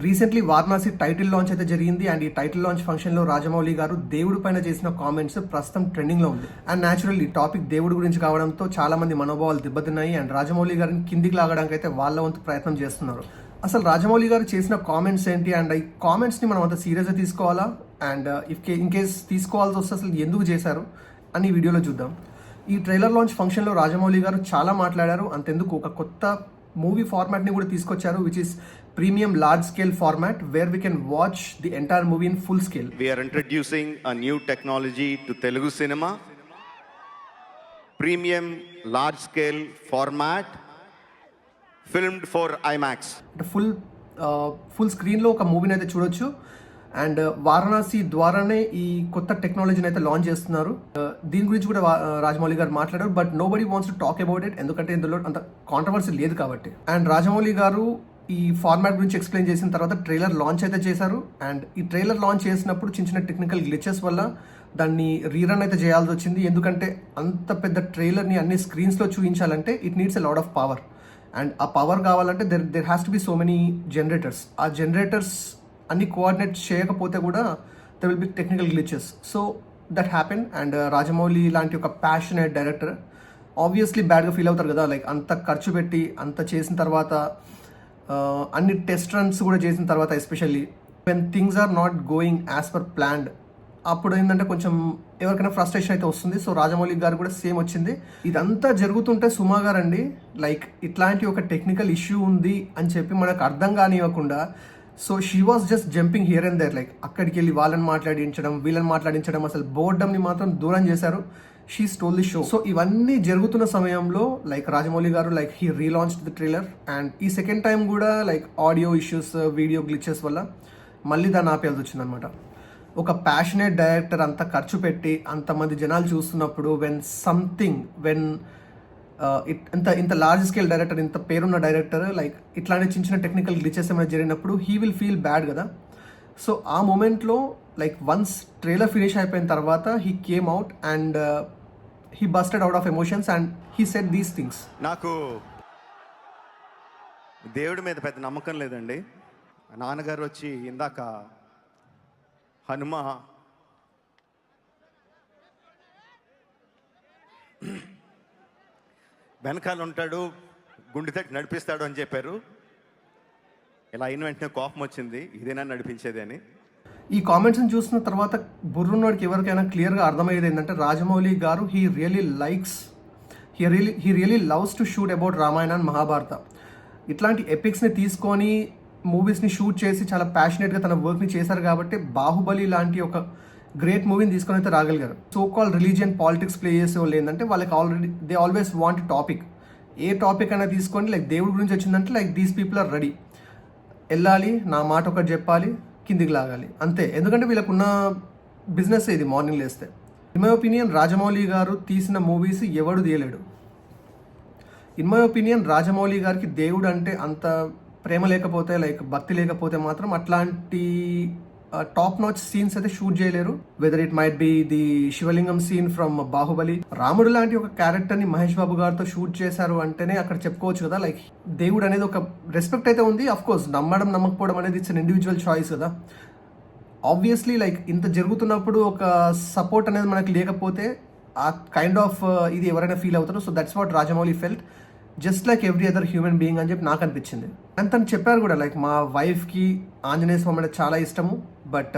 Recently Varanasi title launch అయితే జరిగింది and ఈ టైటిల్ లాంచ్ ఫంక్షన్ లో రాజమౌళి గారు దేవుడి పైన చేసిన కామెంట్స్ ప్రస్తుతం ట్రెండింగ్ లో ఉంది. అండ్ న్యాచురల్ ఈ టాపిక్ దేవుడి గురించి కావడంతో చాలా మంది మనోభావాలు దెబ్బతిన్నాయి అండ్ రాజమౌళి గారిని కిందికి లాగడానికి అయితే వాళ్ళ వంతు ప్రయత్నం చేస్తున్నారు. అసలు రాజమౌళి గారు చేసిన కామెంట్స్ ఏంటి అండ్ ఈ కామెంట్స్ ని మనం అంత సీరియస్ గా తీసుకోవాలా అండ్ ఇన్ కేస్ తీసుకోవాల్సి వస్తే అసలు ఎందుకు చేశారు అని ఈ వీడియోలో చూద్దాం. ఈ ట్రైలర్ లాంచ్ ఫంక్షన్ లో రాజమౌళి గారు చాలా మాట్లాడారు. అంతెందుకు ఒక కొత్త మూవీ ఫార్మాట్ ని కూడా తీసుకొచ్చారు, which is premium large scale format where we can watch the entire movie in full scale. We are introducing a new technology to Telugu cinema. Premium large scale format filmed for IMAX. Full స్క్రీన్లో ఒక మూవీని అయితే చూడొచ్చు and Varanasi ద్వారానే ఈ కొత్త టెక్నాలజీని అయితే లాంచ్ చేస్తున్నారు. దీని గురించి కూడా రాజమౌళి గారు మాట్లాడారు, but nobody wants to talk about it ఎందుకంటే ఇందులో అంత కాంట్రవర్సీ లేదు కాబట్టి. అండ్ రాజమౌళి గారు ఈ ఫార్మాట్ గురించి ఎక్స్ప్లెయిన్ చేసిన తర్వాత ట్రైలర్ లాంచ్ అయితే చేశారు అండ్ ఈ ట్రైలర్ లాంచ్ చేసినప్పుడు చిన్న చిన్న టెక్నికల్ గ్లిచెస్ వల్ల దాన్ని రీరన్ అయితే చేయాల్సి వచ్చింది. ఎందుకంటే అంత పెద్ద ట్రైలర్ని అన్ని స్క్రీన్స్లో చూపించాలంటే it needs a lot of power and ఆ పవర్ కావాలంటే there has to be so many generators. ఆ జనరేటర్స్ అన్ని కోఆర్డినేట్ చేయకపోతే కూడా there will be technical glitches. So that happen and Rajamouli లాంటి ఒక ప్యాషనేట్ డైరెక్టర్ ఆబ్వియస్లీ బ్యాడ్గా ఫీల్ అవుతారు కదా, లైక్ అంత ఖర్చు పెట్టి అంత చేసిన తర్వాత అన్ని టెస్ట్ రన్స్ కూడా చేసిన తర్వాత especially when things are not going as per planned అప్పుడు ఏంటంటే కొంచెం ఎవరికైనా ఫ్రస్ట్రేషన్ అయితే వస్తుంది. సో రాజమౌళి గారు కూడా సేమ్ వచ్చింది. ఇదంతా జరుగుతుంటే సుమా గారు అండి లైక్ ఇట్లాంటి ఒక టెక్నికల్ ఇష్యూ ఉంది అని చెప్పి మనకు అర్థం కానివ్వకుండా so she was just jumping here and there, like అక్కడికి వెళ్ళి వాళ్ళని మాట్లాడించడం వీళ్ళని మాట్లాడించడం, అసలు బోర్డమ్ని మాత్రం దూరం చేశారు. She stole the show. So ఇవన్నీ జరుగుతున్న సమయంలో లైక్ రాజమౌళి గారు like he relaunch the trailer and ఈ సెకండ్ టైం కూడా like audio issues video glitches వల్ల మళ్ళీ దాన్ని ఆపేయాల్సి వచ్చింది అనమాట. ఒక ప్యాషనేట్ డైరెక్టర్ అంత ఖర్చు పెట్టి అంతమంది జనాలు చూస్తున్నప్పుడు వెన్ ఇంత లార్జ్ స్కేల్ డైరెక్టర్, ఇంత పేరున్న డైరెక్టర్ లైక్ ఇట్లాంటి చిన్న చిన్న టెక్నికల్ గ్లిచెస్ ఏమైనా జరిగినప్పుడు హీ విల్ ఫీల్ బ్యాడ్ కదా. సో ఆ మూమెంట్లో లైక్ వన్స్ ట్రైలర్ ఫినిష్ అయిపోయిన తర్వాత he came out and he busted out of emotions and he said these things. నాకు దేవుడి మీద పెద్ద నమ్మకం లేదండి. నాన్నగారు వచ్చి ఇందాక హనుమ వెనకాల ఉంటాడు, గుండె తట్టి నడిపిస్తాడు అని చెప్పారు. ఇలా అయిన వెంటనే కోపం వచ్చింది, ఇదేనా నడిపించేది అని. ఈ కామెంట్స్ని చూసిన తర్వాత బుర్రున్నోడికి ఎవరికైనా క్లియర్గా అర్థమయ్యేది ఏంటంటే రాజమౌళి గారు he really loves to shoot about Ramayana and Mahabharata. ఇట్లాంటి ఎపిక్స్ని తీసుకొని మూవీస్ని షూట్ చేసి చాలా ప్యాషనేట్గా తన వర్క్ని చేశారు కాబట్టి బాహుబలి లాంటి ఒక గ్రేట్ మూవీని తీసుకొని అయితే రాగలిగారు. So call religion politics play చేసే వాళ్ళు ఏంటంటే వాళ్ళకి దే ఆల్వేస్ వాంట్ టాపిక్, ఏ టాపిక్ అయినా తీసుకొని లైక్ దేవుడి గురించి వచ్చిందంటే like these people are ready, వెళ్ళాలి నా మాట ఒకటి చెప్పాలి కిందికి లాగాలి అంతే. ఎందుకంటే వీళ్ళకున్న బిజినెస్ ఇది మార్నింగ్ లేస్తే. ఇన్ మై ఒపీనియన్ రాజమౌళి గారు తీసిన మూవీస్ ఎవడు తీయలేడు. ఇన్ మై ఒపీనియన్ రాజమౌళి గారికి దేవుడు అంటే అంత ప్రేమ లేకపోతే లైక్ భక్తి లేకపోతే మాత్రం అట్లాంటి టాప్ నాచ్ సీన్స్ అయితే షూట్ చేయలేరు. Whether it might be the శివలింగం సీన్ ఫ్రమ్ బాహుబలి. రాముడు లాంటి ఒక క్యారెక్టర్ని మహేష్ బాబు గారితో షూట్ చేశారు అంటేనే అక్కడ చెప్పుకోవచ్చు కదా లైక్ దేవుడు అనేది ఒక రెస్పెక్ట్ అయితే ఉంది. అఫ్ కోర్స్ నమ్మడం నమ్మకపోవడం అనేది ఇట్స్ అన్ ఇండివిజువల్ చాయిస్ కదా. ఆబ్వియస్లీ లైక్ ఇంత జరుగుతున్నప్పుడు ఒక సపోర్ట్ అనేది మనకి లేకపోతే ఆ కైండ్ ఆఫ్ ఇది ఎవరైనా ఫీల్ అవుతారు. So that's what Rajamouli felt, just like every other human being అని చెప్పి నాకు అనిపించింది. అండ్ తను చెప్పారు కూడా లైక్ మా వైఫ్కి ఆంజనేయ స్వామి అంటే చాలా ఇష్టము, బట్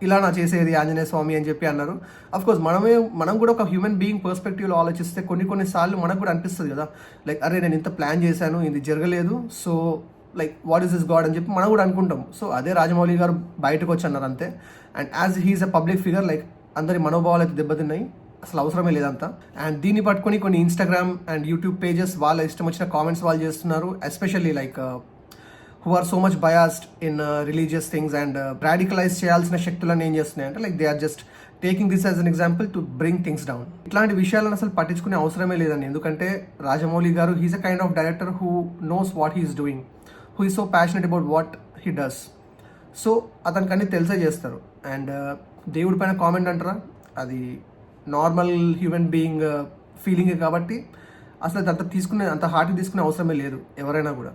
ఇలా నా చేసేది ఆంజనేయ స్వామి అని చెప్పి అన్నారు. అఫ్కోర్స్ మనం కూడా ఒక హ్యూమన్ బీయింగ్ పర్స్పెక్టివ్లో ఆలోచిస్తే కొన్నిసార్లు మనకు కూడా అనిపిస్తుంది కదా లైక్ అరే నేను ఇంత ప్లాన్ చేశాను ఇది జరగలేదు, so like what is this God అని చెప్పి మనం కూడా అనుకుంటాం. సో అదే రాజమౌళి గారు బయటకు వచ్చి అన్నారు అంతే. And as he's a public figure like అందరి మనోభావాలు అయితే దెబ్బతిన్నాయి, అసలు అవసరమే లేదంతా. అండ్ దీన్ని పట్టుకొని కొన్ని ఇన్స్టాగ్రామ్ అండ్ యూట్యూబ్ పేజెస్ వాళ్ళ ఇష్టం వచ్చిన కామెంట్స్ వాళ్ళు చేస్తున్నారు, especially like who are so much biased in religious things and radicalise చేయాల్సిన శక్తులను ఏం చేస్తున్నాయి అంటే like they are just taking this as an example to bring things down. ఇట్లాంటి విషయాలను అసలు పట్టించుకునే అవసరమే లేదండి, ఎందుకంటే Rajamouli garu he's a kind of director who knows what he's doing, who is so passionate about what he does. So అతనికి అన్ని తెలిసే చేస్తారు. అండ్ దేవుడి పైన కామెంట్ అంటారా, అది నార్మల్ హ్యూమన్ బీయింగ్ ఫీలింగ్ కాబట్టి అసలు అంత హార్ట్కి తీసుకునే అవసరమే లేదు ఎవరైనా కూడా.